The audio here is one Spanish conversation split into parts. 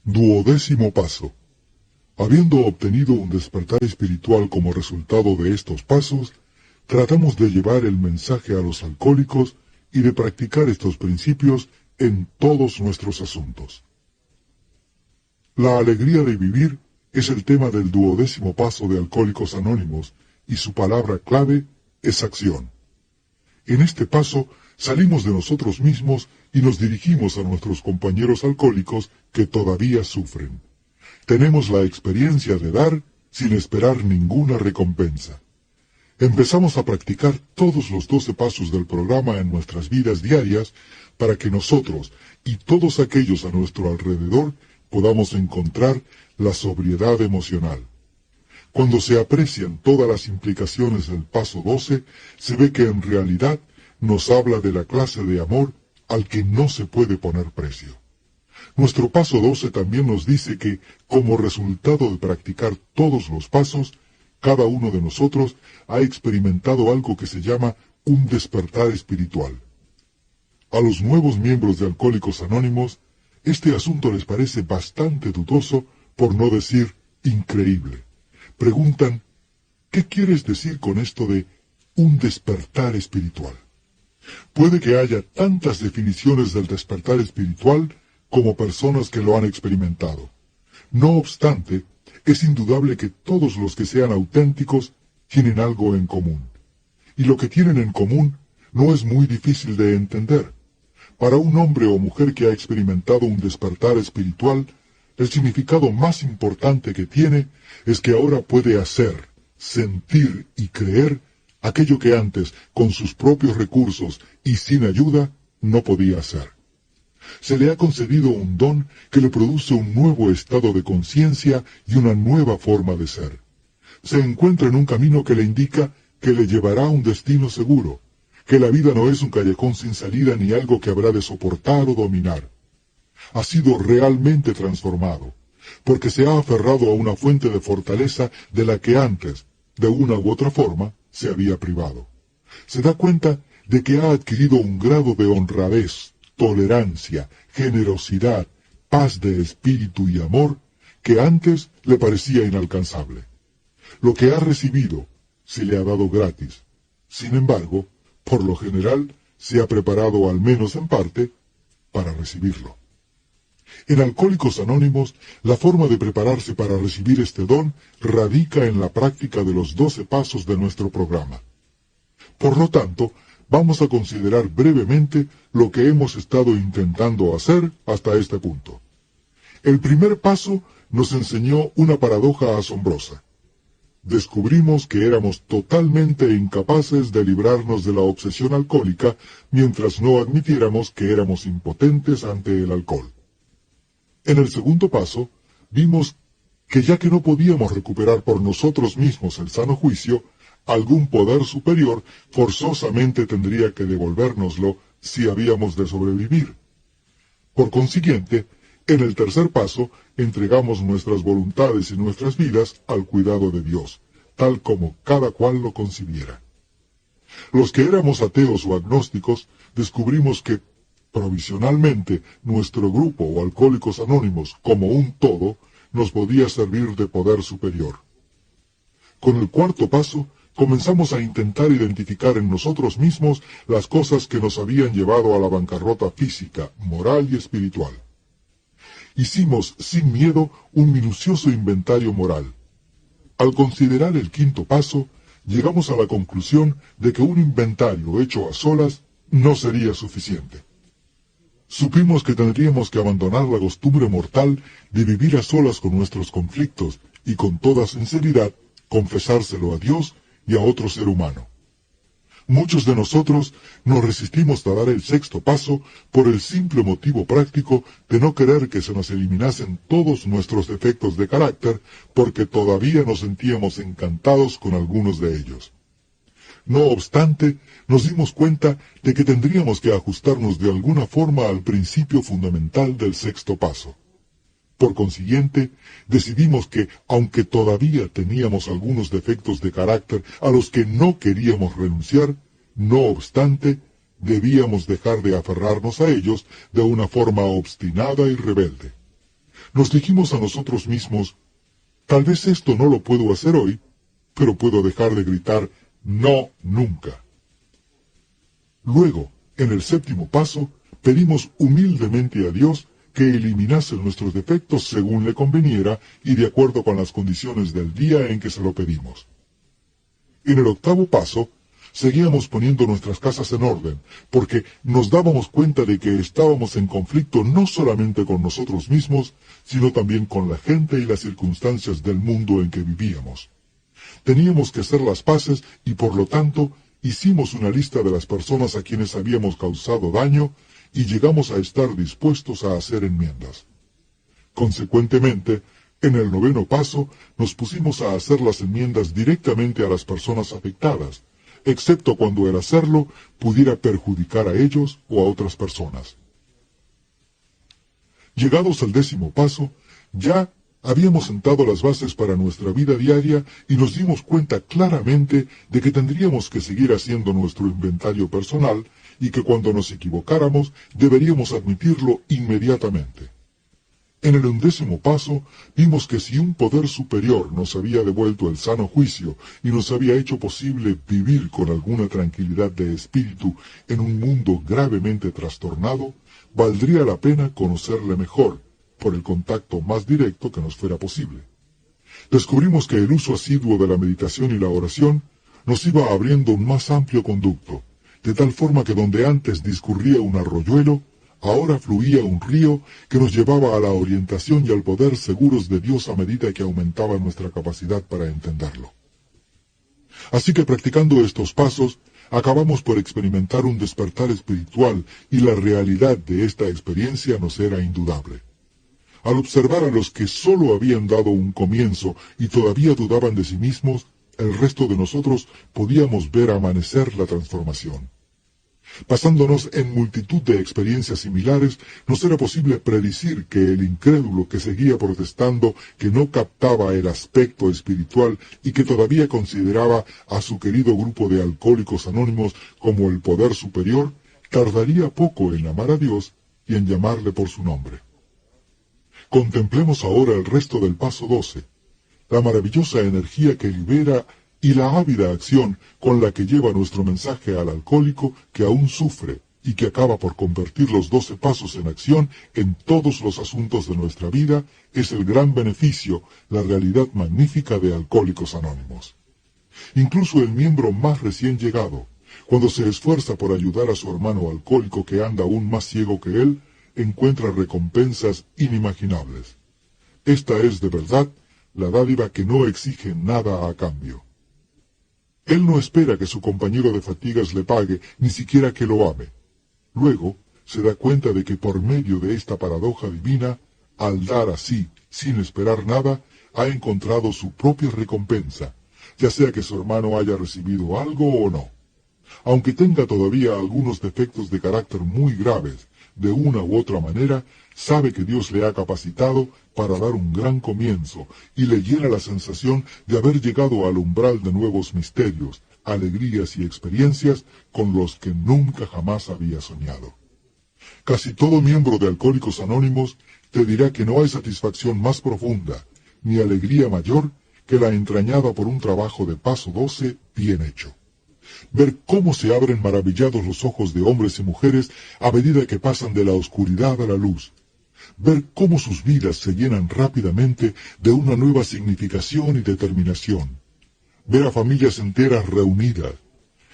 Duodécimo paso. Habiendo obtenido un despertar espiritual como resultado de estos pasos, tratamos de llevar el mensaje a los alcohólicos y de practicar estos principios en todos nuestros asuntos. La alegría de vivir es el tema del duodécimo paso de Alcohólicos Anónimos, y su palabra clave es acción. En este paso salimos de nosotros mismos y nos dirigimos a nuestros compañeros alcohólicos que todavía sufren. Tenemos la experiencia de dar sin esperar ninguna recompensa. Empezamos a practicar todos los 12 pasos del programa en nuestras vidas diarias para que nosotros y todos aquellos a nuestro alrededor podamos encontrar la sobriedad emocional. Cuando se aprecian todas las implicaciones del paso 12, se ve que en realidad nos habla de la clase de amor al que no se puede poner precio. Nuestro paso 12 también nos dice que, como resultado de practicar todos los pasos, cada uno de nosotros ha experimentado algo que se llama un despertar espiritual. A los nuevos miembros de Alcohólicos Anónimos, este asunto les parece bastante dudoso, por no decir increíble. Preguntan, ¿qué quieres decir con esto de un despertar espiritual? Puede que haya tantas definiciones del despertar espiritual como personas que lo han experimentado. No obstante, es indudable que todos los que sean auténticos tienen algo en común. Y lo que tienen en común no es muy difícil de entender. Para un hombre o mujer que ha experimentado un despertar espiritual, el significado más importante que tiene es que ahora puede hacer, sentir y creer aquello que antes, con sus propios recursos y sin ayuda, no podía hacer. Se le ha concedido un don que le produce un nuevo estado de conciencia y una nueva forma de ser. Se encuentra en un camino que le indica que le llevará a un destino seguro, que la vida no es un callejón sin salida ni algo que habrá de soportar o dominar. Ha sido realmente transformado, porque se ha aferrado a una fuente de fortaleza de la que antes, de una u otra forma, se había privado. Se da cuenta de que ha adquirido un grado de honradez, tolerancia, generosidad, paz de espíritu y amor que antes le parecía inalcanzable. Lo que ha recibido se le ha dado gratis. Sin embargo, por lo general, se ha preparado al menos en parte para recibirlo. En Alcohólicos Anónimos, la forma de prepararse para recibir este don radica en la práctica de los 12 pasos de nuestro programa. Por lo tanto, vamos a considerar brevemente lo que hemos estado intentando hacer hasta este punto. El primer paso nos enseñó una paradoja asombrosa. Descubrimos que éramos totalmente incapaces de librarnos de la obsesión alcohólica mientras no admitiéramos que éramos impotentes ante el alcohol. En el segundo paso, vimos que ya que no podíamos recuperar por nosotros mismos el sano juicio, algún poder superior forzosamente tendría que devolvérnoslo si habíamos de sobrevivir. Por consiguiente, en el tercer paso, entregamos nuestras voluntades y nuestras vidas al cuidado de Dios, tal como cada cual lo concibiera. Los que éramos ateos o agnósticos, descubrimos que, provisionalmente, nuestro grupo o Alcohólicos Anónimos, como un todo, nos podía servir de poder superior. Con el cuarto paso, comenzamos a intentar identificar en nosotros mismos las cosas que nos habían llevado a la bancarrota física, moral y espiritual. Hicimos, sin miedo, un minucioso inventario moral. Al considerar el quinto paso, llegamos a la conclusión de que un inventario hecho a solas no sería suficiente. Supimos que tendríamos que abandonar la costumbre mortal de vivir a solas con nuestros conflictos y con toda sinceridad confesárselo a Dios y a otro ser humano. Muchos de nosotros nos resistimos a dar el sexto paso por el simple motivo práctico de no querer que se nos eliminasen todos nuestros defectos de carácter porque todavía nos sentíamos encantados con algunos de ellos. No obstante, nos dimos cuenta de que tendríamos que ajustarnos de alguna forma al principio fundamental del sexto paso. Por consiguiente, decidimos que, aunque todavía teníamos algunos defectos de carácter a los que no queríamos renunciar, no obstante, debíamos dejar de aferrarnos a ellos de una forma obstinada y rebelde. Nos dijimos a nosotros mismos, tal vez esto no lo puedo hacer hoy, pero puedo dejar de gritar no nunca. Luego, en el séptimo paso, pedimos humildemente a Dios que eliminase nuestros defectos según le conveniera y de acuerdo con las condiciones del día en que se lo pedimos. En el octavo paso, seguíamos poniendo nuestras casas en orden, porque nos dábamos cuenta de que estábamos en conflicto no solamente con nosotros mismos, sino también con la gente y las circunstancias del mundo en que vivíamos. Teníamos que hacer las paces y por lo tanto hicimos una lista de las personas a quienes habíamos causado daño y llegamos a estar dispuestos a hacer enmiendas. Consecuentemente, en el noveno paso nos pusimos a hacer las enmiendas directamente a las personas afectadas, excepto cuando el hacerlo pudiera perjudicar a ellos o a otras personas. Llegados al décimo paso, ya habíamos sentado las bases para nuestra vida diaria y nos dimos cuenta claramente de que tendríamos que seguir haciendo nuestro inventario personal y que cuando nos equivocáramos deberíamos admitirlo inmediatamente. En el 11º paso vimos que si un poder superior nos había devuelto el sano juicio y nos había hecho posible vivir con alguna tranquilidad de espíritu en un mundo gravemente trastornado, valdría la pena conocerle mejor, por el contacto más directo que nos fuera posible. Descubrimos que el uso asiduo de la meditación y la oración nos iba abriendo un más amplio conducto, de tal forma que donde antes discurría un arroyuelo, ahora fluía un río que nos llevaba a la orientación y al poder seguros de Dios a medida que aumentaba nuestra capacidad para entenderlo. Así que practicando estos pasos, acabamos por experimentar un despertar espiritual y la realidad de esta experiencia nos era indudable. Al observar a los que sólo habían dado un comienzo y todavía dudaban de sí mismos, el resto de nosotros podíamos ver amanecer la transformación. Basándonos en multitud de experiencias similares, nos era posible predecir que el incrédulo que seguía protestando, que no captaba el aspecto espiritual y que todavía consideraba a su querido grupo de alcohólicos anónimos como el poder superior, tardaría poco en amar a Dios y en llamarle por su nombre. Contemplemos ahora el resto del paso 12, la maravillosa energía que libera y la ávida acción con la que lleva nuestro mensaje al alcohólico que aún sufre y que acaba por convertir los 12 pasos en acción en todos los asuntos de nuestra vida, es el gran beneficio, la realidad magnífica de Alcohólicos Anónimos. Incluso el miembro más recién llegado, cuando se esfuerza por ayudar a su hermano alcohólico que anda aún más ciego que él, encuentra recompensas inimaginables. Esta es, de verdad, la dádiva que no exige nada a cambio. Él no espera que su compañero de fatigas le pague, ni siquiera que lo ame. Luego, se da cuenta de que por medio de esta paradoja divina, al dar así, sin esperar nada, ha encontrado su propia recompensa, ya sea que su hermano haya recibido algo o no. Aunque tenga todavía algunos defectos de carácter muy graves, de una u otra manera, sabe que Dios le ha capacitado para dar un gran comienzo y le llena la sensación de haber llegado al umbral de nuevos misterios, alegrías y experiencias con los que nunca jamás había soñado. Casi todo miembro de Alcohólicos Anónimos te dirá que no hay satisfacción más profunda, ni alegría mayor que la entrañada por un trabajo de paso 12 bien hecho. Ver cómo se abren maravillados los ojos de hombres y mujeres a medida que pasan de la oscuridad a la luz. Ver cómo sus vidas se llenan rápidamente de una nueva significación y determinación. Ver a familias enteras reunidas.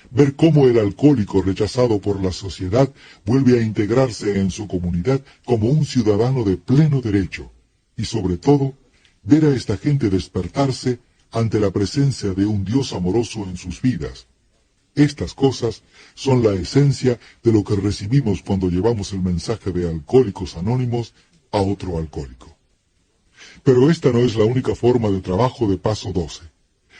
Ver cómo el alcohólico rechazado por la sociedad vuelve a integrarse en su comunidad como un ciudadano de pleno derecho. Y sobre todo, ver a esta gente despertarse ante la presencia de un Dios amoroso en sus vidas. Estas cosas son la esencia de lo que recibimos cuando llevamos el mensaje de Alcohólicos Anónimos a otro alcohólico. Pero esta no es la única forma de trabajo de paso 12.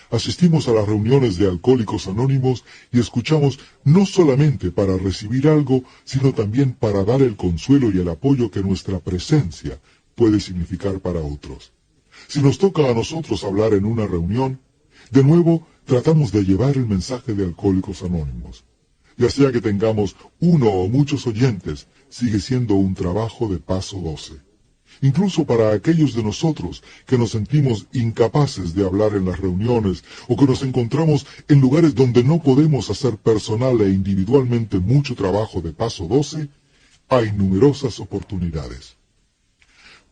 Asistimos a las reuniones de Alcohólicos Anónimos y escuchamos no solamente para recibir algo, sino también para dar el consuelo y el apoyo que nuestra presencia puede significar para otros. Si nos toca a nosotros hablar en una reunión, de nuevo tratamos de llevar el mensaje de Alcohólicos Anónimos. Ya sea que tengamos uno o muchos oyentes, sigue siendo un trabajo de paso 12. Incluso para aquellos de nosotros que nos sentimos incapaces de hablar en las reuniones o que nos encontramos en lugares donde no podemos hacer personal e individualmente mucho trabajo de paso 12, hay numerosas oportunidades.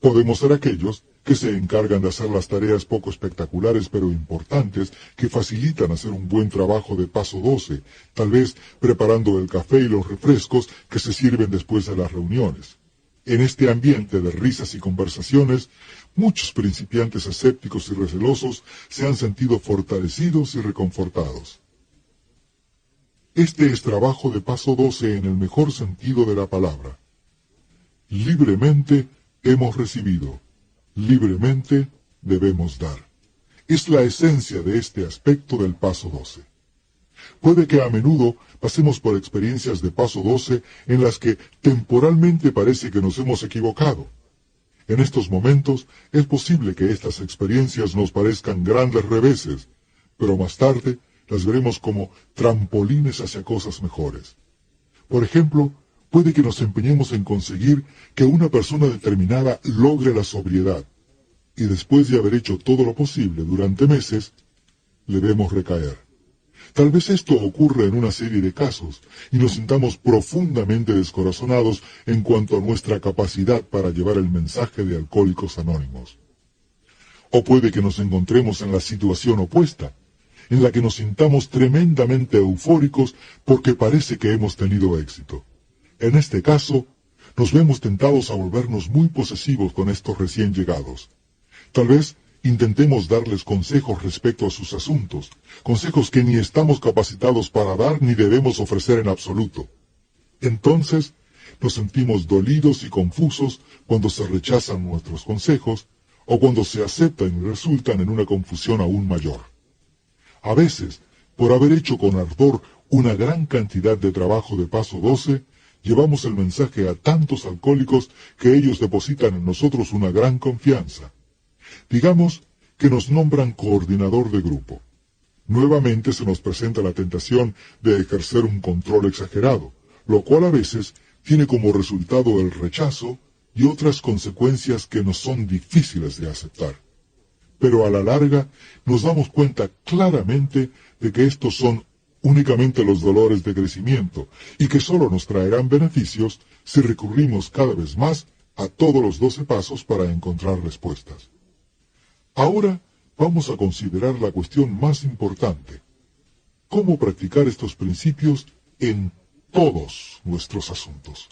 Podemos ser aquellos que se encargan de hacer las tareas poco espectaculares pero importantes que facilitan hacer un buen trabajo de paso 12, tal vez preparando el café y los refrescos que se sirven después de las reuniones. En este ambiente de risas y conversaciones, muchos principiantes escépticos y recelosos se han sentido fortalecidos y reconfortados. Este es trabajo de paso 12 en el mejor sentido de la palabra. Libremente hemos recibido, libremente debemos dar. Es la esencia de este aspecto del paso 12. Puede que a menudo pasemos por experiencias de paso 12 en las que temporalmente parece que nos hemos equivocado. En estos momentos es posible que estas experiencias nos parezcan grandes reveses, pero más tarde las veremos como trampolines hacia cosas mejores. Por ejemplo, puede que nos empeñemos en conseguir que una persona determinada logre la sobriedad, y después de haber hecho todo lo posible durante meses, le vemos recaer. Tal vez esto ocurra en una serie de casos, y nos sintamos profundamente descorazonados en cuanto a nuestra capacidad para llevar el mensaje de Alcohólicos Anónimos. O puede que nos encontremos en la situación opuesta, en la que nos sintamos tremendamente eufóricos porque parece que hemos tenido éxito. En este caso, nos vemos tentados a volvernos muy posesivos con estos recién llegados. Tal vez intentemos darles consejos respecto a sus asuntos, consejos que ni estamos capacitados para dar ni debemos ofrecer en absoluto. Entonces, nos sentimos dolidos y confusos cuando se rechazan nuestros consejos, o cuando se aceptan y resultan en una confusión aún mayor. A veces, por haber hecho con ardor una gran cantidad de trabajo de paso 12, llevamos el mensaje a tantos alcohólicos que ellos depositan en nosotros una gran confianza. Digamos que nos nombran coordinador de grupo. Nuevamente se nos presenta la tentación de ejercer un control exagerado, lo cual a veces tiene como resultado el rechazo y otras consecuencias que nos son difíciles de aceptar. Pero a la larga nos damos cuenta claramente de que estos son únicamente los dolores de crecimiento y que solo nos traerán beneficios si recurrimos cada vez más a todos los 12 pasos para encontrar respuestas. Ahora vamos a considerar la cuestión más importante: ¿cómo practicar estos principios en todos nuestros asuntos?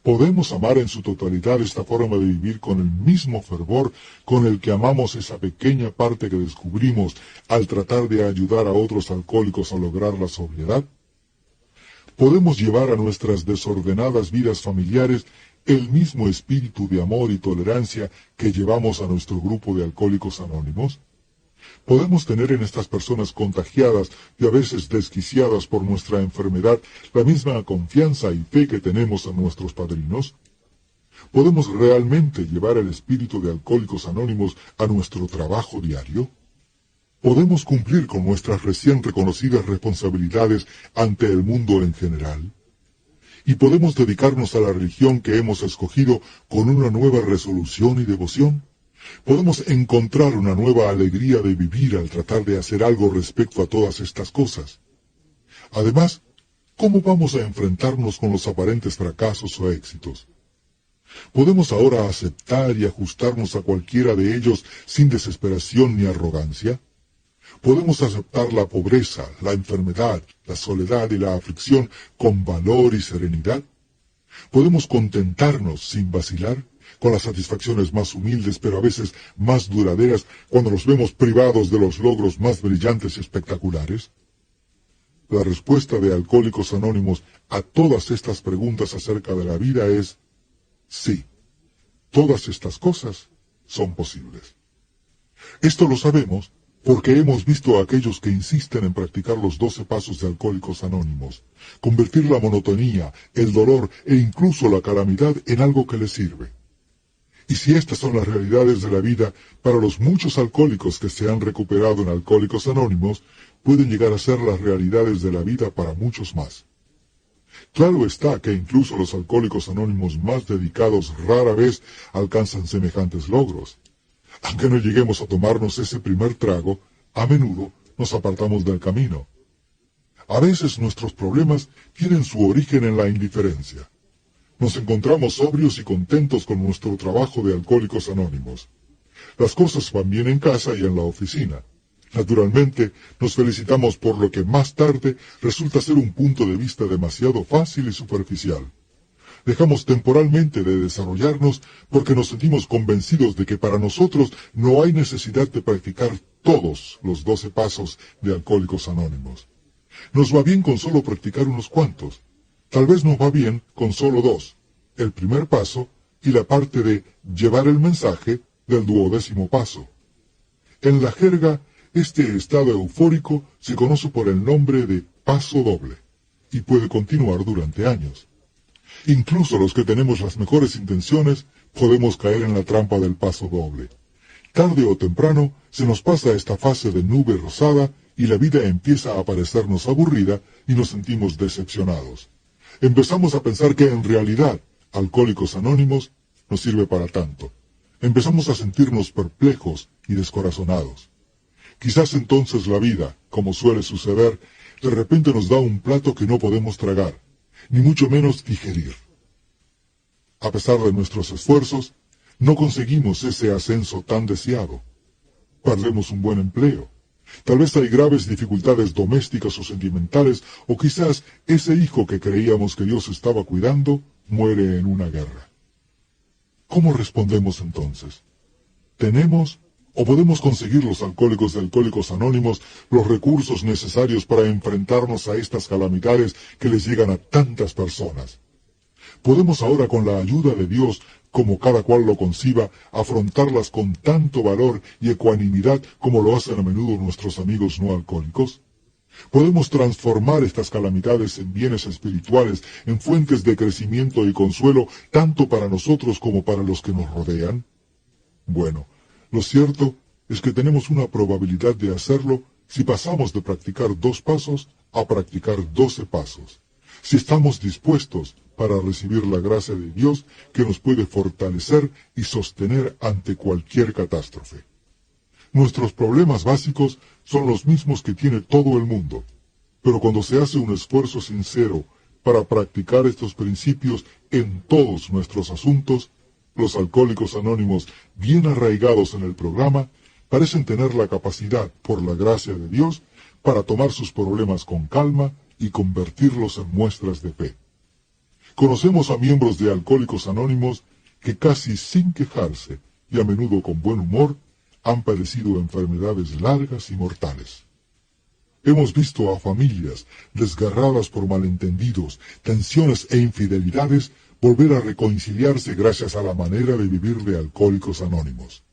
¿Podemos amar en su totalidad esta forma de vivir con el mismo fervor con el que amamos esa pequeña parte que descubrimos al tratar de ayudar a otros alcohólicos a lograr la sobriedad? ¿Podemos llevar a nuestras desordenadas vidas familiares el mismo espíritu de amor y tolerancia que llevamos a nuestro grupo de Alcohólicos Anónimos? ¿Podemos tener en estas personas contagiadas y a veces desquiciadas por nuestra enfermedad la misma confianza y fe que tenemos en nuestros padrinos? ¿Podemos realmente llevar el espíritu de Alcohólicos Anónimos a nuestro trabajo diario? ¿Podemos cumplir con nuestras recién reconocidas responsabilidades ante el mundo en general? ¿Y podemos dedicarnos a la religión que hemos escogido con una nueva resolución y devoción? ¿Podemos encontrar una nueva alegría de vivir al tratar de hacer algo respecto a todas estas cosas? Además, ¿cómo vamos a enfrentarnos con los aparentes fracasos o éxitos? ¿Podemos ahora aceptar y ajustarnos a cualquiera de ellos sin desesperación ni arrogancia? ¿Podemos aceptar la pobreza, la enfermedad, la soledad y la aflicción con valor y serenidad? ¿Podemos contentarnos sin vacilar con las satisfacciones más humildes pero a veces más duraderas cuando nos vemos privados de los logros más brillantes y espectaculares? La respuesta de Alcohólicos Anónimos a todas estas preguntas acerca de la vida es sí. Todas estas cosas son posibles. Esto lo sabemos porque hemos visto a aquellos que insisten en practicar los 12 pasos de Alcohólicos Anónimos, convertir la monotonía, el dolor e incluso la calamidad en algo que les sirve. Y si estas son las realidades de la vida para los muchos alcohólicos que se han recuperado en Alcohólicos Anónimos, pueden llegar a ser las realidades de la vida para muchos más. Claro está que incluso los alcohólicos anónimos más dedicados rara vez alcanzan semejantes logros. Aunque no lleguemos a tomarnos ese primer trago, a menudo nos apartamos del camino. A veces nuestros problemas tienen su origen en la indiferencia. Nos encontramos sobrios y contentos con nuestro trabajo de alcohólicos anónimos. Las cosas van bien en casa y en la oficina. Naturalmente, nos felicitamos por lo que más tarde resulta ser un punto de vista demasiado fácil y superficial. Dejamos temporalmente de desarrollarnos porque nos sentimos convencidos de que para nosotros no hay necesidad de practicar todos los 12 pasos de Alcohólicos Anónimos. Nos va bien con solo practicar unos cuantos. Tal vez nos va bien con solo 2, el primer paso y la parte de llevar el mensaje del 12º paso. En la jerga, este estado eufórico se conoce por el nombre de paso doble y puede continuar durante años. Incluso los que tenemos las mejores intenciones podemos caer en la trampa del paso doble. Tarde o temprano se nos pasa esta fase de nube rosada y la vida empieza a parecernos aburrida y nos sentimos decepcionados. Empezamos a pensar que en realidad Alcohólicos Anónimos no sirve para tanto. Empezamos a sentirnos perplejos y descorazonados. Quizás entonces la vida, como suele suceder, de repente nos da un plato que no podemos tragar, ni mucho menos digerir. A pesar de nuestros esfuerzos, no conseguimos ese ascenso tan deseado. Perdemos un buen empleo. Tal vez hay graves dificultades domésticas o sentimentales, o quizás ese hijo que creíamos que Dios estaba cuidando muere en una guerra. ¿Cómo respondemos entonces? ¿Tenemos o podemos conseguir los alcohólicos de Alcohólicos Anónimos los recursos necesarios para enfrentarnos a estas calamidades que les llegan a tantas personas? ¿Podemos ahora, con la ayuda de Dios, como cada cual lo conciba, afrontarlas con tanto valor y ecuanimidad como lo hacen a menudo nuestros amigos no alcohólicos? ¿Podemos transformar estas calamidades en bienes espirituales, en fuentes de crecimiento y consuelo, tanto para nosotros como para los que nos rodean? Bueno, lo cierto es que tenemos una probabilidad de hacerlo si pasamos de practicar 2 pasos a practicar 12 pasos. Si estamos dispuestos para recibir la gracia de Dios que nos puede fortalecer y sostener ante cualquier catástrofe. Nuestros problemas básicos son los mismos que tiene todo el mundo, pero cuando se hace un esfuerzo sincero para practicar estos principios en todos nuestros asuntos, los Alcohólicos Anónimos, bien arraigados en el programa, parecen tener la capacidad, por la gracia de Dios, para tomar sus problemas con calma y convertirlos en muestras de fe. Conocemos a miembros de Alcohólicos Anónimos que casi sin quejarse y a menudo con buen humor han padecido enfermedades largas y mortales. Hemos visto a familias desgarradas por malentendidos, tensiones e infidelidades volver a reconciliarse gracias a la manera de vivir de Alcohólicos Anónimos.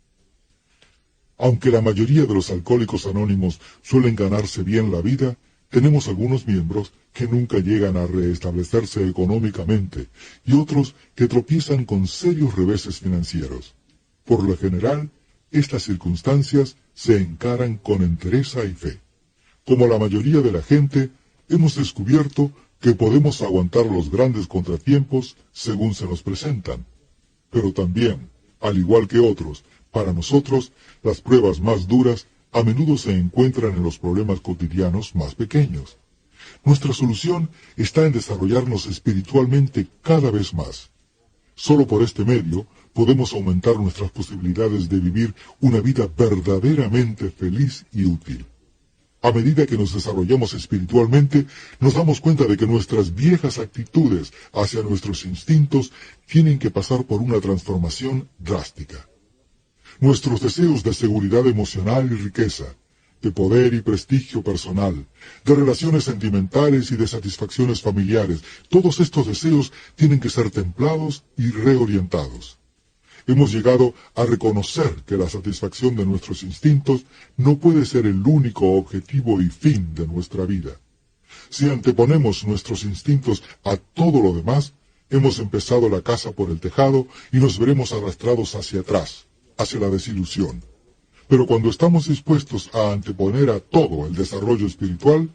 Aunque la mayoría de los Alcohólicos Anónimos suelen ganarse bien la vida, tenemos algunos miembros que nunca llegan a reestablecerse económicamente y otros que tropiezan con serios reveses financieros. Por lo general, estas circunstancias se encaran con entereza y fe. Como la mayoría de la gente, hemos descubierto que podemos aguantar los grandes contratiempos según se nos presentan. Pero también, al igual que otros, para nosotros, las pruebas más duras a menudo se encuentran en los problemas cotidianos más pequeños. Nuestra solución está en desarrollarnos espiritualmente cada vez más. Solo por este medio podemos aumentar nuestras posibilidades de vivir una vida verdaderamente feliz y útil. A medida que nos desarrollamos espiritualmente, nos damos cuenta de que nuestras viejas actitudes hacia nuestros instintos tienen que pasar por una transformación drástica. Nuestros deseos de seguridad emocional y riqueza, de poder y prestigio personal, de relaciones sentimentales y de satisfacciones familiares, todos estos deseos tienen que ser templados y reorientados. Hemos llegado a reconocer que la satisfacción de nuestros instintos no puede ser el único objetivo y fin de nuestra vida. Si anteponemos nuestros instintos a todo lo demás, hemos empezado la casa por el tejado y nos veremos arrastrados hacia atrás, hacia la desilusión. Pero cuando estamos dispuestos a anteponer a todo el desarrollo espiritual,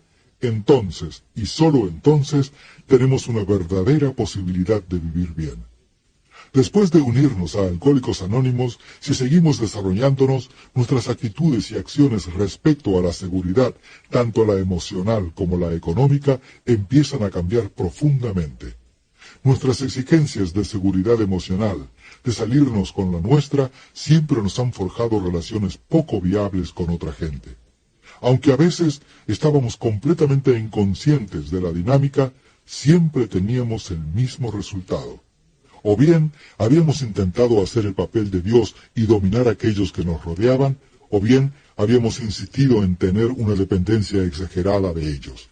entonces, y solo entonces, tenemos una verdadera posibilidad de vivir bien. Después de unirnos a Alcohólicos Anónimos, si seguimos desarrollándonos, nuestras actitudes y acciones respecto a la seguridad, tanto la emocional como la económica, empiezan a cambiar profundamente. Nuestras exigencias de seguridad emocional, de salirnos con la nuestra, siempre nos han forjado relaciones poco viables con otra gente. Aunque a veces estábamos completamente inconscientes de la dinámica, siempre teníamos el mismo resultado. O bien habíamos intentado hacer el papel de Dios y dominar a aquellos que nos rodeaban, o bien habíamos insistido en tener una dependencia exagerada de ellos.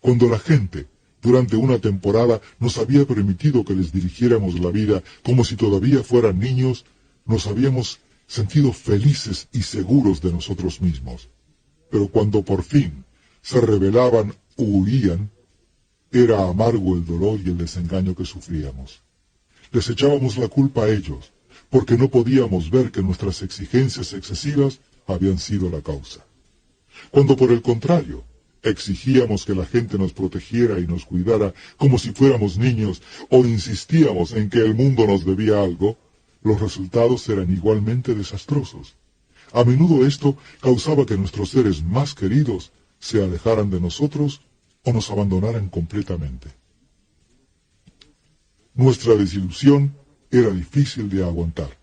Cuando la gente, durante una temporada, nos había permitido que les dirigiéramos la vida como si todavía fueran niños, nos habíamos sentido felices y seguros de nosotros mismos. Pero cuando por fin se rebelaban o huían, era amargo el dolor y el desengaño que sufríamos. Les echábamos la culpa a ellos, porque no podíamos ver que nuestras exigencias excesivas habían sido la causa. Cuando por el contrario, exigíamos que la gente nos protegiera y nos cuidara como si fuéramos niños, o insistíamos en que el mundo nos debía algo, los resultados eran igualmente desastrosos. A menudo esto causaba que nuestros seres más queridos se alejaran de nosotros o nos abandonaran completamente. Nuestra desilusión era difícil de aguantar.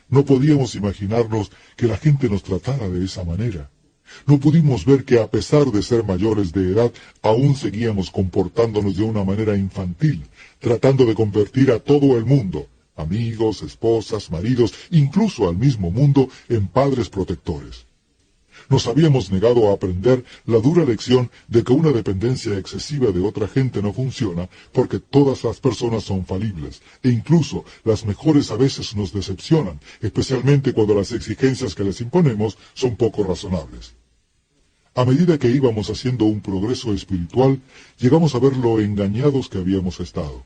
No podíamos imaginarnos que la gente nos tratara de esa manera. No pudimos ver que a pesar de ser mayores de edad, aún seguíamos comportándonos de una manera infantil, tratando de convertir a todo el mundo, amigos, esposas, maridos, incluso al mismo mundo, en padres protectores. Nos habíamos negado a aprender la dura lección de que una dependencia excesiva de otra gente no funciona, porque todas las personas son falibles, e incluso las mejores a veces nos decepcionan, especialmente cuando las exigencias que les imponemos son poco razonables. A medida que íbamos haciendo un progreso espiritual, llegamos a ver lo engañados que habíamos estado.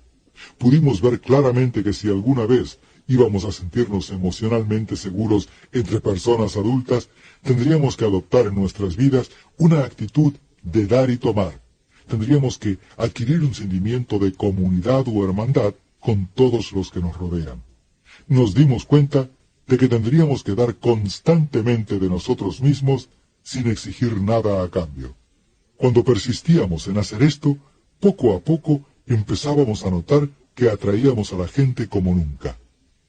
Pudimos ver claramente que si alguna vez íbamos a sentirnos emocionalmente seguros entre personas adultas, tendríamos que adoptar en nuestras vidas una actitud de dar y tomar. Tendríamos que adquirir un sentimiento de comunidad o hermandad con todos los que nos rodean. Nos dimos cuenta de que tendríamos que dar constantemente de nosotros mismos sin exigir nada a cambio. Cuando persistíamos en hacer esto, poco a poco empezábamos a notar que atraíamos a la gente como nunca.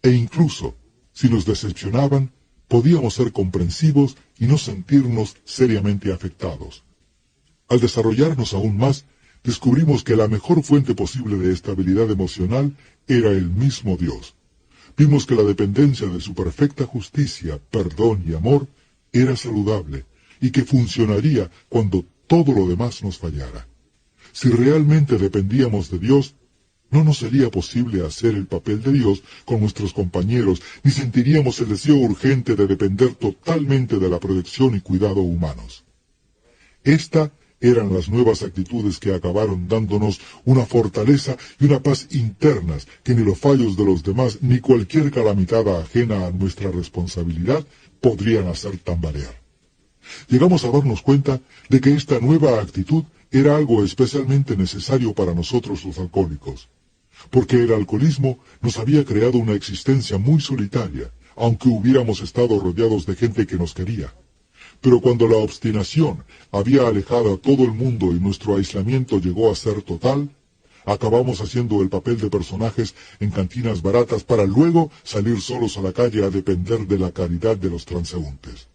E incluso, si nos decepcionaban, podíamos ser comprensivos y no sentirnos seriamente afectados. Al desarrollarnos aún más, descubrimos que la mejor fuente posible de estabilidad emocional era el mismo Dios. Vimos que la dependencia de su perfecta justicia, perdón y amor era saludable y que funcionaría cuando todo lo demás nos fallara. Si realmente dependíamos de Dios, no nos sería posible hacer el papel de Dios con nuestros compañeros, ni sentiríamos el deseo urgente de depender totalmente de la protección y cuidado humanos. Estas eran las nuevas actitudes que acabaron dándonos una fortaleza y una paz internas que ni los fallos de los demás ni cualquier calamidad ajena a nuestra responsabilidad podrían hacer tambalear. Llegamos a darnos cuenta de que esta nueva actitud era algo especialmente necesario para nosotros los alcohólicos, porque el alcoholismo nos había creado una existencia muy solitaria, aunque hubiéramos estado rodeados de gente que nos quería. Pero cuando la obstinación había alejado a todo el mundo y nuestro aislamiento llegó a ser total, acabamos haciendo el papel de personajes en cantinas baratas para luego salir solos a la calle a depender de la caridad de los transeúntes.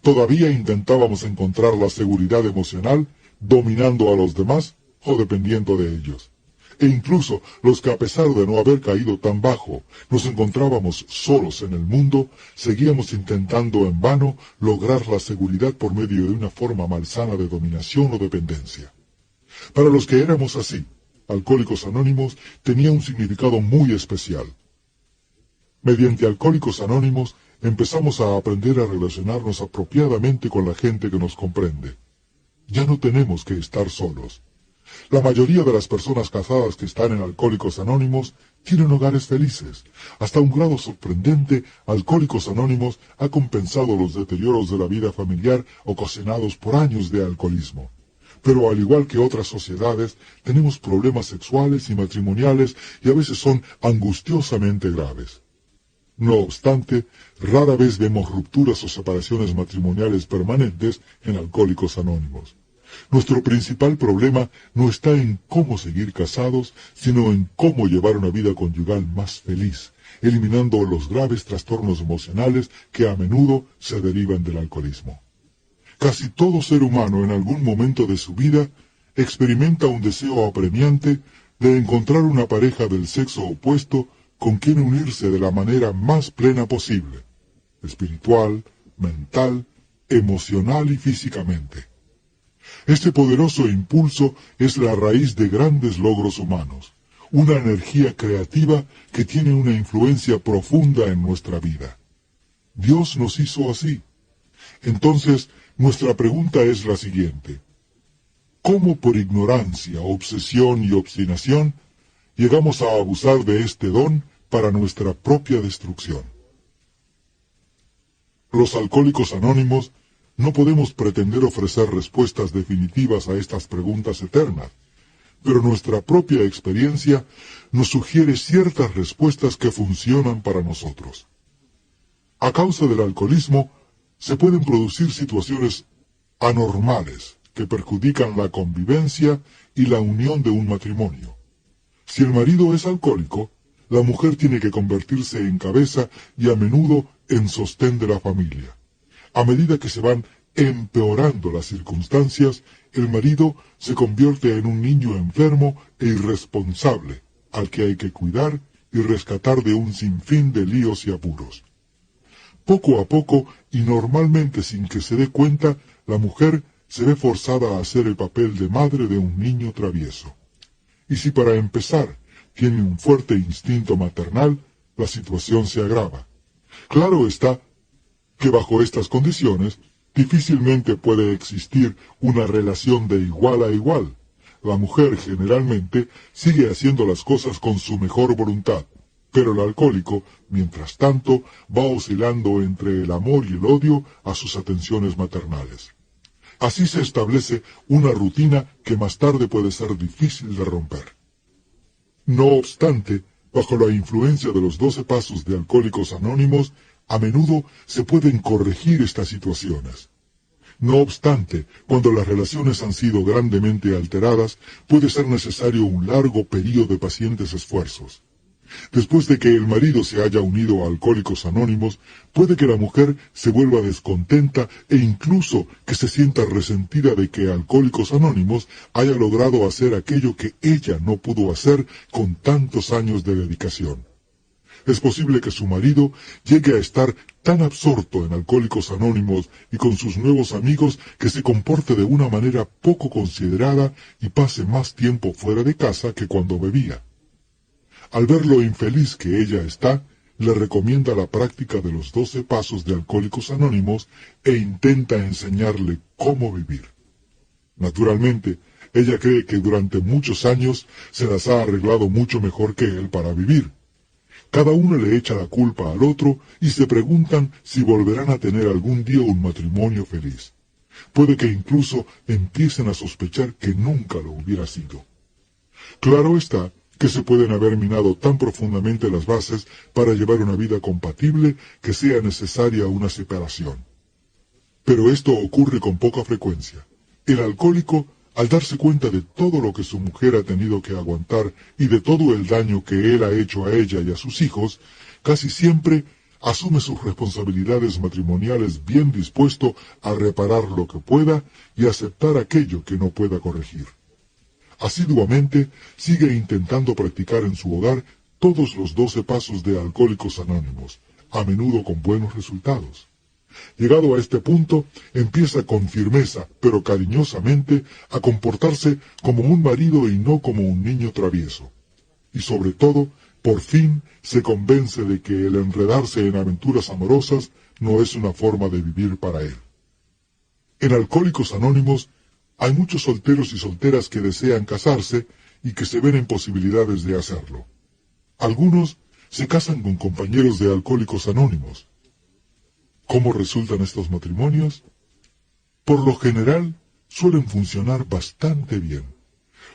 Todavía intentábamos encontrar la seguridad emocional dominando a los demás o dependiendo de ellos. E incluso los que a pesar de no haber caído tan bajo, nos encontrábamos solos en el mundo, seguíamos intentando en vano lograr la seguridad por medio de una forma malsana de dominación o dependencia. Para los que éramos así, Alcohólicos Anónimos tenía un significado muy especial. Mediante Alcohólicos Anónimos empezamos a aprender a relacionarnos apropiadamente con la gente que nos comprende. Ya no tenemos que estar solos. La mayoría de las personas casadas que están en Alcohólicos Anónimos tienen hogares felices. Hasta un grado sorprendente, Alcohólicos Anónimos ha compensado los deterioros de la vida familiar ocasionados por años de alcoholismo. Pero al igual que otras sociedades, tenemos problemas sexuales y matrimoniales y a veces son angustiosamente graves. No obstante, rara vez vemos rupturas o separaciones matrimoniales permanentes en Alcohólicos Anónimos. Nuestro principal problema no está en cómo seguir casados, sino en cómo llevar una vida conyugal más feliz, eliminando los graves trastornos emocionales que a menudo se derivan del alcoholismo. Casi todo ser humano en algún momento de su vida experimenta un deseo apremiante de encontrar una pareja del sexo opuesto con quien unirse de la manera más plena posible, espiritual, mental, emocional y físicamente. Este poderoso impulso es la raíz de grandes logros humanos, una energía creativa que tiene una influencia profunda en nuestra vida. Dios nos hizo así. Entonces, nuestra pregunta es la siguiente: ¿cómo por ignorancia, obsesión y obstinación llegamos a abusar de este don para nuestra propia destrucción? Los Alcohólicos Anónimos no podemos pretender ofrecer respuestas definitivas a estas preguntas eternas, pero nuestra propia experiencia nos sugiere ciertas respuestas que funcionan para nosotros. A causa del alcoholismo, se pueden producir situaciones anormales que perjudican la convivencia y la unión de un matrimonio. Si el marido es alcohólico, la mujer tiene que convertirse en cabeza y a menudo en sostén de la familia. A medida que se van empeorando las circunstancias, el marido se convierte en un niño enfermo e irresponsable, al que hay que cuidar y rescatar de un sinfín de líos y apuros. Poco a poco, y normalmente sin que se dé cuenta, la mujer se ve forzada a hacer el papel de madre de un niño travieso. Y si para empezar tiene un fuerte instinto maternal, la situación se agrava. Claro está que bajo estas condiciones difícilmente puede existir una relación de igual a igual. La mujer generalmente sigue haciendo las cosas con su mejor voluntad, pero el alcohólico, mientras tanto, va oscilando entre el amor y el odio a sus atenciones maternales. Así se establece una rutina que más tarde puede ser difícil de romper. No obstante, bajo la influencia de los 12 pasos de Alcohólicos Anónimos, a menudo se pueden corregir estas situaciones. No obstante, cuando las relaciones han sido grandemente alteradas, puede ser necesario un largo período de pacientes esfuerzos. Después de que el marido se haya unido a Alcohólicos Anónimos, puede que la mujer se vuelva descontenta e incluso que se sienta resentida de que Alcohólicos Anónimos haya logrado hacer aquello que ella no pudo hacer con tantos años de dedicación. Es posible que su marido llegue a estar tan absorto en Alcohólicos Anónimos y con sus nuevos amigos que se comporte de una manera poco considerada y pase más tiempo fuera de casa que cuando bebía. Al ver lo infeliz que ella está, le recomienda la práctica de los 12 pasos de Alcohólicos Anónimos e intenta enseñarle cómo vivir. Naturalmente, ella cree que durante muchos años se las ha arreglado mucho mejor que él para vivir. Cada uno le echa la culpa al otro y se preguntan si volverán a tener algún día un matrimonio feliz. Puede que incluso empiecen a sospechar que nunca lo hubiera sido. Claro está que se pueden haber minado tan profundamente las bases para llevar una vida compatible que sea necesaria una separación. Pero esto ocurre con poca frecuencia. El alcohólico, al darse cuenta de todo lo que su mujer ha tenido que aguantar y de todo el daño que él ha hecho a ella y a sus hijos, casi siempre asume sus responsabilidades matrimoniales bien dispuesto a reparar lo que pueda y aceptar aquello que no pueda corregir. Asiduamente sigue intentando practicar en su hogar todos los 12 pasos de Alcohólicos Anónimos, a menudo con buenos resultados. Llegado a este punto, empieza con firmeza, pero cariñosamente, a comportarse como un marido y no como un niño travieso. Y sobre todo, por fin se convence de que el enredarse en aventuras amorosas no es una forma de vivir para él. En Alcohólicos Anónimos, hay muchos solteros y solteras que desean casarse y que se ven en posibilidades de hacerlo. Algunos se casan con compañeros de Alcohólicos Anónimos. ¿Cómo resultan estos matrimonios? Por lo general, suelen funcionar bastante bien.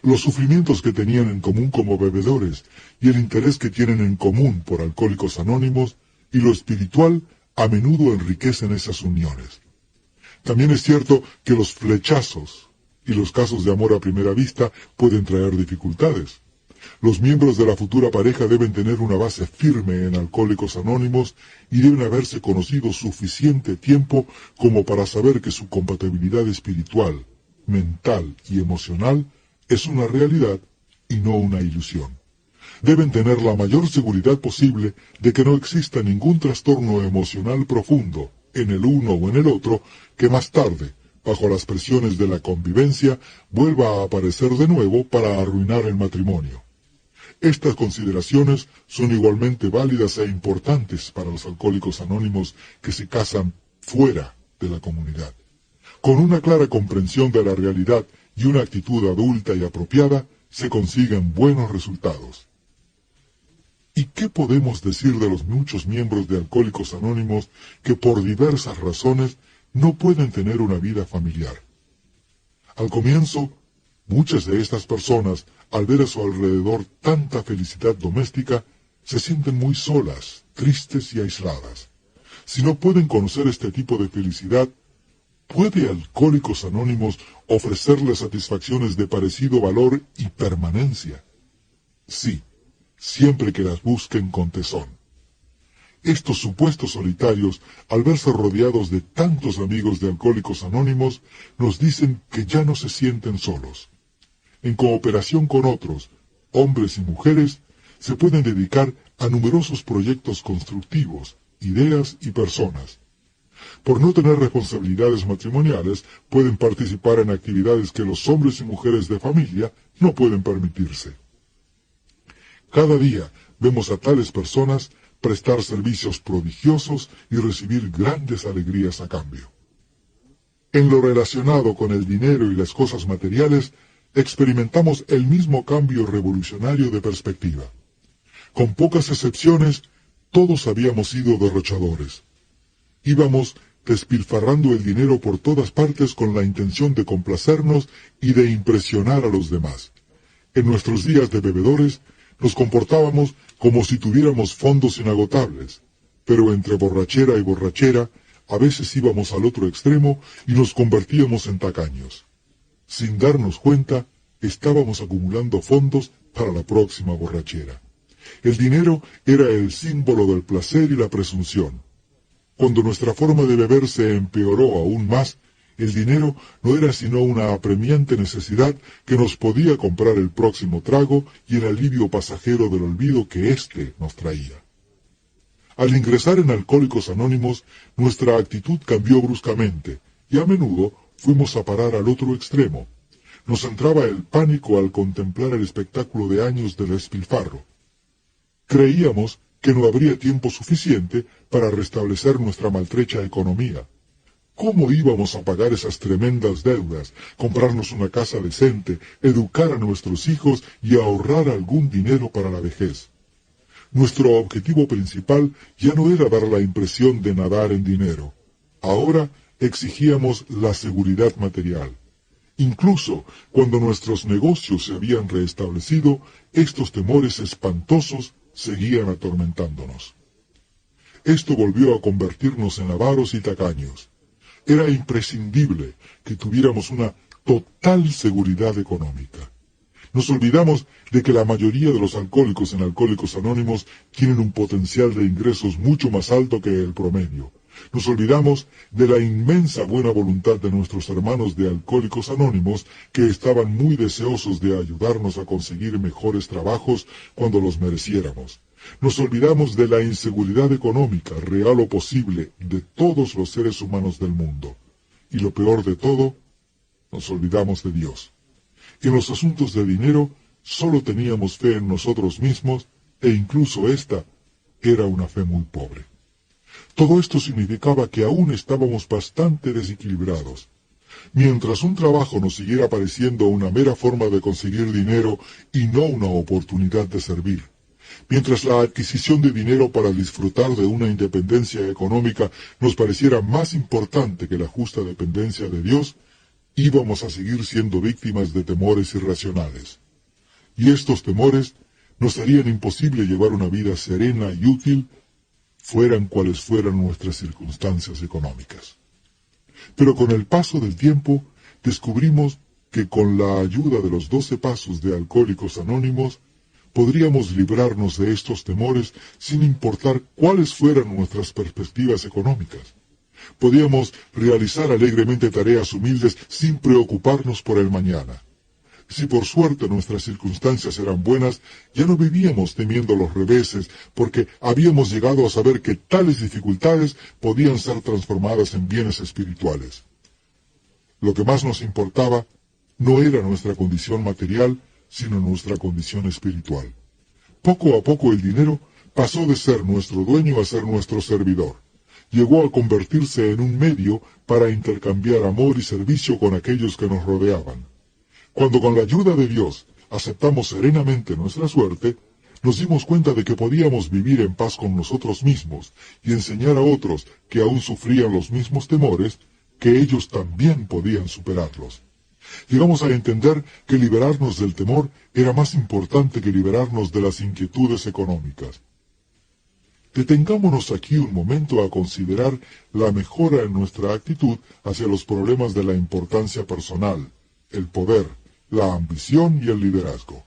Los sufrimientos que tenían en común como bebedores y el interés que tienen en común por Alcohólicos Anónimos y lo espiritual a menudo enriquecen esas uniones. También es cierto que los flechazos y los casos de amor a primera vista pueden traer dificultades. Los miembros de la futura pareja deben tener una base firme en Alcohólicos Anónimos y deben haberse conocido suficiente tiempo como para saber que su compatibilidad espiritual, mental y emocional es una realidad y no una ilusión. Deben tener la mayor seguridad posible de que no exista ningún trastorno emocional profundo en el uno o en el otro que más tarde, bajo las presiones de la convivencia, vuelva a aparecer de nuevo para arruinar el matrimonio. Estas consideraciones son igualmente válidas e importantes para los Alcohólicos Anónimos que se casan fuera de la comunidad. Con una clara comprensión de la realidad y una actitud adulta y apropiada, se consiguen buenos resultados. ¿Y qué podemos decir de los muchos miembros de Alcohólicos Anónimos que por diversas razones no pueden tener una vida familiar? Al comienzo, muchas de estas personas, al ver a su alrededor tanta felicidad doméstica, se sienten muy solas, tristes y aisladas. Si no pueden conocer este tipo de felicidad, ¿puede Alcohólicos Anónimos ofrecerles satisfacciones de parecido valor y permanencia? Sí, siempre que las busquen con tesón. Estos supuestos solitarios, al verse rodeados de tantos amigos de Alcohólicos Anónimos, nos dicen que ya no se sienten solos. En cooperación con otros, hombres y mujeres, se pueden dedicar a numerosos proyectos constructivos, ideas y personas. Por no tener responsabilidades matrimoniales, pueden participar en actividades que los hombres y mujeres de familia no pueden permitirse. Cada día vemos a tales personas prestar servicios prodigiosos y recibir grandes alegrías a cambio. En lo relacionado con el dinero y las cosas materiales, experimentamos el mismo cambio revolucionario de perspectiva. Con pocas excepciones, todos habíamos sido derrochadores. Íbamos despilfarrando el dinero por todas partes con la intención de complacernos y de impresionar a los demás. En nuestros días de bebedores, nos comportábamos como si tuviéramos fondos inagotables, pero entre borrachera y borrachera, a veces íbamos al otro extremo y nos convertíamos en tacaños. Sin darnos cuenta, estábamos acumulando fondos para la próxima borrachera. El dinero era el símbolo del placer y la presunción. Cuando nuestra forma de beber se empeoró aún más, el dinero no era sino una apremiante necesidad que nos podía comprar el próximo trago y el alivio pasajero del olvido que éste nos traía. Al ingresar en Alcohólicos Anónimos, nuestra actitud cambió bruscamente, y a menudo fuimos a parar al otro extremo. Nos entraba el pánico al contemplar el espectáculo de años de despilfarro. Creíamos que no habría tiempo suficiente para restablecer nuestra maltrecha economía. ¿Cómo íbamos a pagar esas tremendas deudas, comprarnos una casa decente, educar a nuestros hijos y ahorrar algún dinero para la vejez? Nuestro objetivo principal ya no era dar la impresión de nadar en dinero. Ahora exigíamos la seguridad material. Incluso cuando nuestros negocios se habían restablecido, estos temores espantosos seguían atormentándonos. Esto volvió a convertirnos en avaros y tacaños. Era imprescindible que tuviéramos una total seguridad económica. Nos olvidamos de que la mayoría de los alcohólicos en Alcohólicos Anónimos tienen un potencial de ingresos mucho más alto que el promedio. Nos olvidamos de la inmensa buena voluntad de nuestros hermanos de Alcohólicos Anónimos que estaban muy deseosos de ayudarnos a conseguir mejores trabajos cuando los mereciéramos. Nos olvidamos de la inseguridad económica, real o posible, de todos los seres humanos del mundo. Y lo peor de todo, nos olvidamos de Dios. En los asuntos de dinero, solo teníamos fe en nosotros mismos, e incluso esta era una fe muy pobre. Todo esto significaba que aún estábamos bastante desequilibrados. Mientras un trabajo nos siguiera pareciendo una mera forma de conseguir dinero y no una oportunidad de servir, mientras la adquisición de dinero para disfrutar de una independencia económica nos pareciera más importante que la justa dependencia de Dios, íbamos a seguir siendo víctimas de temores irracionales. Y estos temores nos harían imposible llevar una vida serena y útil, fueran cuales fueran nuestras circunstancias económicas. Pero con el paso del tiempo, descubrimos que con la ayuda de los 12 pasos de Alcohólicos Anónimos, podríamos librarnos de estos temores sin importar cuáles fueran nuestras perspectivas económicas. Podíamos realizar alegremente tareas humildes sin preocuparnos por el mañana. Si por suerte nuestras circunstancias eran buenas, ya no vivíamos temiendo los reveses, porque habíamos llegado a saber que tales dificultades podían ser transformadas en bienes espirituales. Lo que más nos importaba no era nuestra condición material, sino nuestra condición espiritual. Poco a poco el dinero pasó de ser nuestro dueño a ser nuestro servidor. Llegó a convertirse en un medio para intercambiar amor y servicio con aquellos que nos rodeaban. Cuando con la ayuda de Dios aceptamos serenamente nuestra suerte, nos dimos cuenta de que podíamos vivir en paz con nosotros mismos y enseñar a otros que aún sufrían los mismos temores, que ellos también podían superarlos. Llegamos a entender que liberarnos del temor era más importante que liberarnos de las inquietudes económicas. Detengámonos aquí un momento a considerar la mejora en nuestra actitud hacia los problemas de la importancia personal, el poder, la ambición y el liderazgo.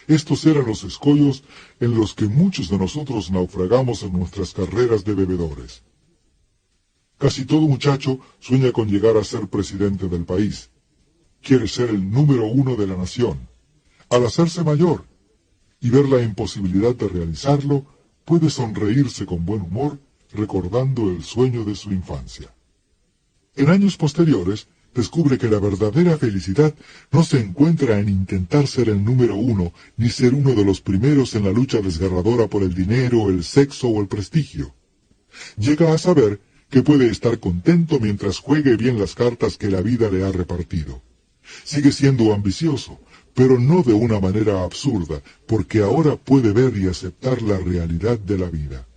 Estos eran los escollos en los que muchos de nosotros naufragamos en nuestras carreras de bebedores. Casi todo muchacho sueña con llegar a ser presidente del país. Quiere ser el número 1 de la nación. Al hacerse mayor y ver la imposibilidad de realizarlo, puede sonreírse con buen humor recordando el sueño de su infancia. En años posteriores, descubre que la verdadera felicidad no se encuentra en intentar ser el número 1, ni ser uno de los primeros en la lucha desgarradora por el dinero, el sexo o el prestigio. Llega a saber que puede estar contento mientras juegue bien las cartas que la vida le ha repartido. Sigue siendo ambicioso, pero no de una manera absurda, porque ahora puede ver y aceptar la realidad de la vida.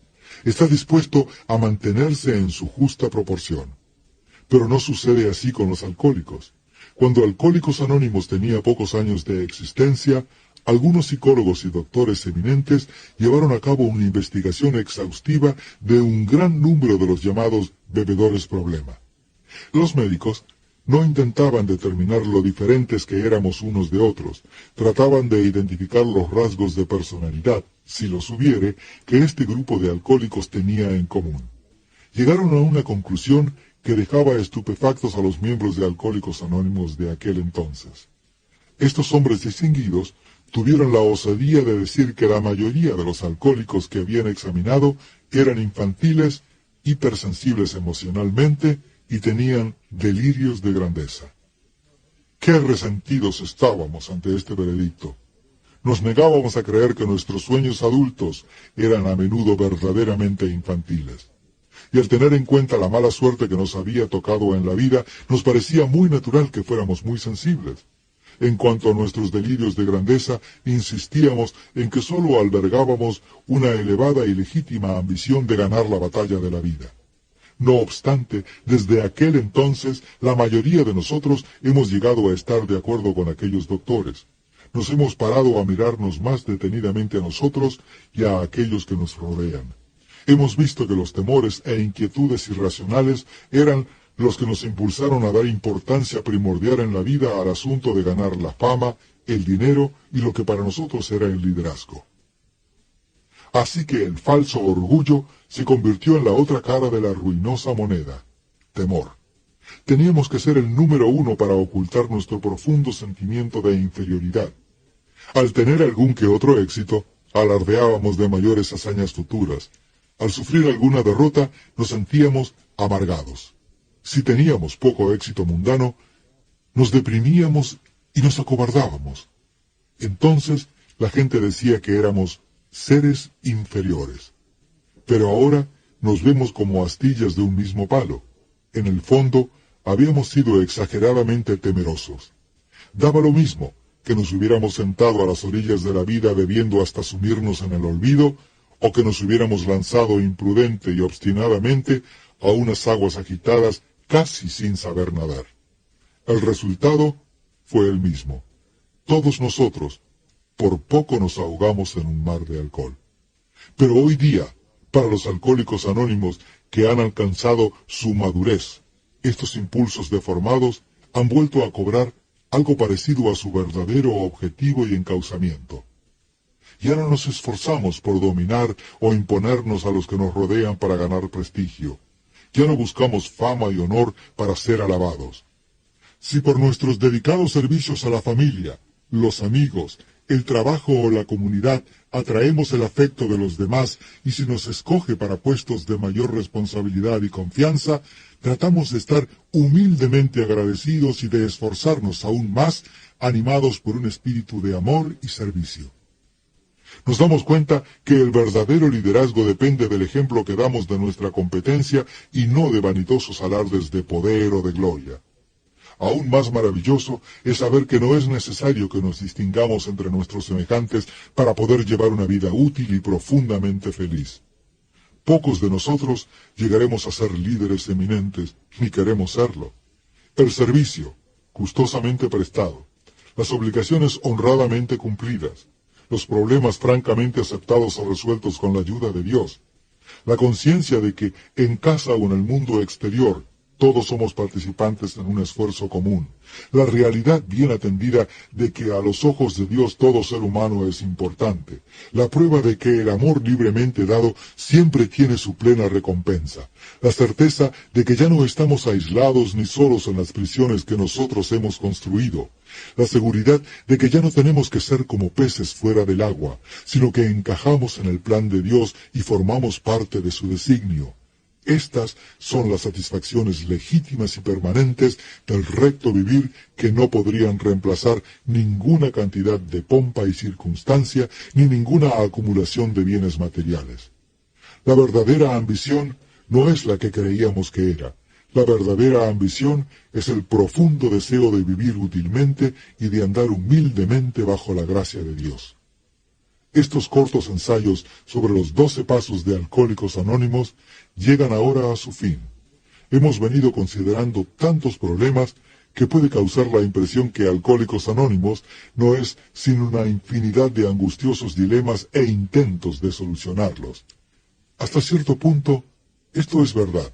Está dispuesto a mantenerse en su justa proporción. Pero no sucede así con los alcohólicos. Cuando Alcohólicos Anónimos tenía pocos años de existencia, algunos psicólogos y doctores eminentes llevaron a cabo una investigación exhaustiva de un gran número de los llamados bebedores problema. Los médicos no intentaban determinar lo diferentes que éramos unos de otros, trataban de identificar los rasgos de personalidad, si los hubiere, que este grupo de alcohólicos tenía en común. Llegaron a una conclusión que dejaba estupefactos a los miembros de Alcohólicos Anónimos de aquel entonces. Estos hombres distinguidos tuvieron la osadía de decir que la mayoría de los alcohólicos que habían examinado eran infantiles, hipersensibles emocionalmente y tenían delirios de grandeza. ¡Qué resentidos estábamos ante este veredicto! Nos negábamos a creer que nuestros sueños adultos eran a menudo verdaderamente infantiles. Y al tener en cuenta la mala suerte que nos había tocado en la vida, nos parecía muy natural que fuéramos muy sensibles. En cuanto a nuestros delirios de grandeza, insistíamos en que sólo albergábamos una elevada y legítima ambición de ganar la batalla de la vida. No obstante, desde aquel entonces, la mayoría de nosotros hemos llegado a estar de acuerdo con aquellos doctores. Nos hemos parado a mirarnos más detenidamente a nosotros y a aquellos que nos rodean. Hemos visto que los temores e inquietudes irracionales eran los que nos impulsaron a dar importancia primordial en la vida al asunto de ganar la fama, el dinero y lo que para nosotros era el liderazgo. Así que el falso orgullo se convirtió en la otra cara de la ruinosa moneda, temor. Teníamos que ser el número 1 para ocultar nuestro profundo sentimiento de inferioridad. Al tener algún que otro éxito, alardeábamos de mayores hazañas futuras. Al sufrir alguna derrota, nos sentíamos amargados. Si teníamos poco éxito mundano, nos deprimíamos y nos acobardábamos. Entonces, la gente decía que éramos seres inferiores. Pero ahora nos vemos como astillas de un mismo palo. En el fondo, habíamos sido exageradamente temerosos. Daba lo mismo que nos hubiéramos sentado a las orillas de la vida bebiendo hasta sumirnos en el olvido, o que nos hubiéramos lanzado imprudente y obstinadamente a unas aguas agitadas casi sin saber nadar. El resultado fue el mismo. Todos nosotros, por poco nos ahogamos en un mar de alcohol. Pero hoy día, para los alcohólicos anónimos que han alcanzado su madurez, estos impulsos deformados han vuelto a cobrar algo parecido a su verdadero objetivo y encauzamiento. Ya no nos esforzamos por dominar o imponernos a los que nos rodean para ganar prestigio. Ya no buscamos fama y honor para ser alabados. Si por nuestros dedicados servicios a la familia, los amigos, el trabajo o la comunidad atraemos el afecto de los demás y si nos escoge para puestos de mayor responsabilidad y confianza, tratamos de estar humildemente agradecidos y de esforzarnos aún más, animados por un espíritu de amor y servicio. Nos damos cuenta que el verdadero liderazgo depende del ejemplo que damos de nuestra competencia y no de vanidosos alardes de poder o de gloria. Aún más maravilloso es saber que no es necesario que nos distingamos entre nuestros semejantes para poder llevar una vida útil y profundamente feliz. Pocos de nosotros llegaremos a ser líderes eminentes, ni queremos serlo. El servicio, gustosamente prestado, las obligaciones honradamente cumplidas, los problemas francamente aceptados o resueltos con la ayuda de Dios, la conciencia de que en casa o en el mundo exterior todos somos participantes en un esfuerzo común, la realidad bien atendida de que a los ojos de Dios todo ser humano es importante, la prueba de que el amor libremente dado siempre tiene su plena recompensa, la certeza de que ya no estamos aislados ni solos en las prisiones que nosotros hemos construido, la seguridad de que ya no tenemos que ser como peces fuera del agua, sino que encajamos en el plan de Dios y formamos parte de su designio. Estas son las satisfacciones legítimas y permanentes del recto vivir que no podrían reemplazar ninguna cantidad de pompa y circunstancia ni ninguna acumulación de bienes materiales. La verdadera ambición no es la que creíamos que era. La verdadera ambición es el profundo deseo de vivir útilmente y de andar humildemente bajo la gracia de Dios. Estos cortos ensayos sobre los 12 pasos de Alcohólicos Anónimos llegan ahora a su fin. Hemos venido considerando tantos problemas que puede causar la impresión que Alcohólicos Anónimos no es sino una infinidad de angustiosos dilemas e intentos de solucionarlos. Hasta cierto punto, esto es verdad.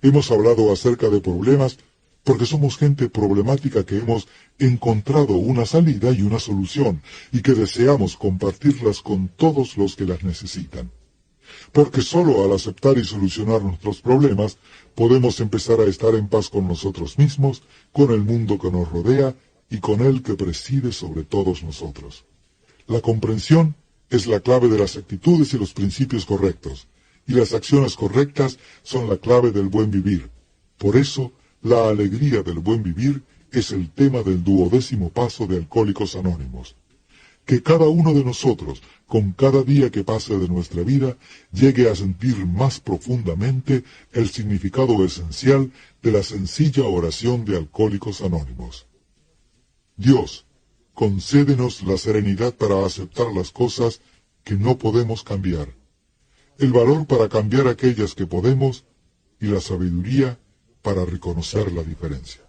Hemos hablado acerca de problemas porque somos gente problemática que hemos encontrado una salida y una solución, y que deseamos compartirlas con todos los que las necesitan. Porque solo al aceptar y solucionar nuestros problemas, podemos empezar a estar en paz con nosotros mismos, con el mundo que nos rodea, y con el que preside sobre todos nosotros. La comprensión es la clave de las actitudes y los principios correctos, y las acciones correctas son la clave del buen vivir. Por eso, la alegría del buen vivir es el tema del 12º paso de Alcohólicos Anónimos. Que cada uno de nosotros, con cada día que pase de nuestra vida, llegue a sentir más profundamente el significado esencial de la sencilla oración de Alcohólicos Anónimos. Dios, concédenos la serenidad para aceptar las cosas que no podemos cambiar, el valor para cambiar aquellas que podemos y la sabiduría para reconocer la diferencia.